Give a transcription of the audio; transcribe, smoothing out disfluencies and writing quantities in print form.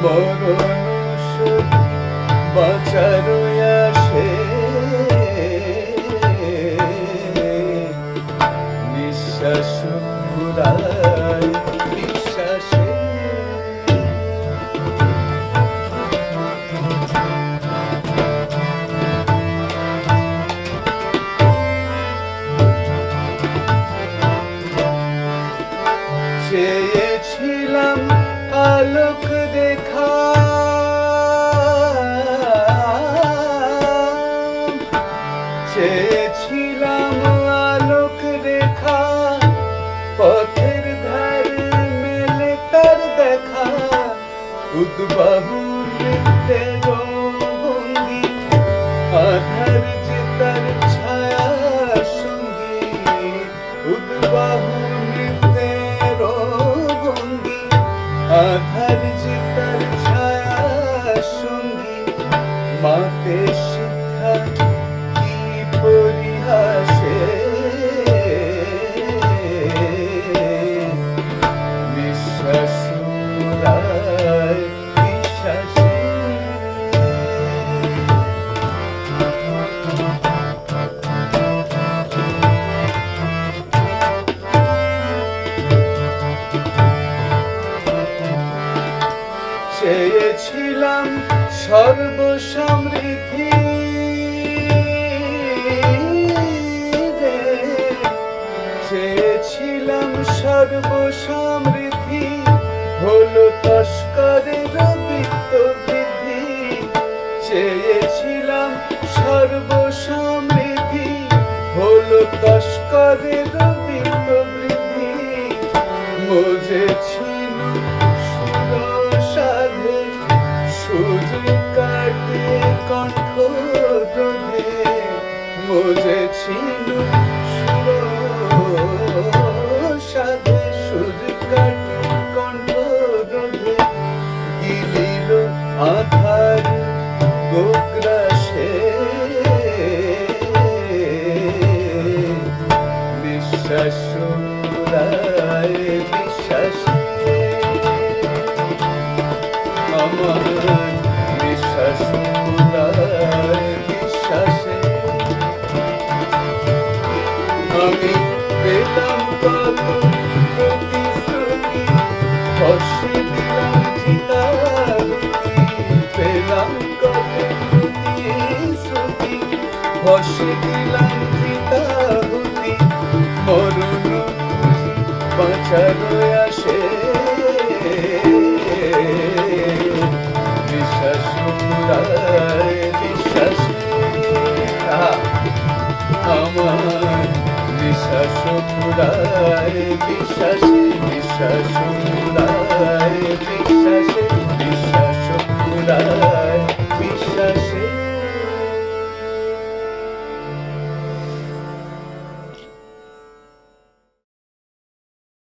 মরণ বাঁচার আসে নিঃশ্বাস ফুরায় বিশ্বাসে চেয়েছিলাম আলোক দেখা চেয়েছিলাম আলোক দেখা পথের ধারে মেলে তার দেখা উদ্বাহু নৃত্যের ভঙ্গি আধার যে তার ছায়া সঙ্গী উদ্বাহু নৃত্যের ভঙ্গি আধার যে তার ছায়া সঙ্গী মাতে শিক্ষা কি পরিহাসে বিশ্বাস ফুরায় বিশ্বাসে চেয়েছিলাম সর্বসমৃদ্ধি চেয়েছিলাম সর্বসমৃদ্ধি হলো তস্করের বৃত্ত বৃদ্ধি চেয়েছিলাম সর্বসমৃদ্ধি হলো তস্করের বৃত্ত বৃদ্ধি মজেছিল সুরসাধে সুর কাটে কণ্ঠ রোধে মজেছিল সুরসাধে সুর কাটে কণ্ঠ রোধে গিলিল আধার গোগ্রাসে বিশ্বাস ফুরায় বিশ্বাসে আমার বিশ্বাস ফুরায় বিশ্বাসে আমি পেলাম কত প্রতিশ্রুতি হর্ষে দিলাম চিতাহুতি পেলাম কত প্রতিশ্রুতি হর্ষে দিলাম চিতাহুতি মরণ বাঁচার আসে বিশ্বাস ফুরায় বিশ্বাসে আমার বিশ্বাস ফুরায় বিশ্বাসে বিশ্বাস ফুরায় বিশ্বাসে বিশ্বাস ফুরায়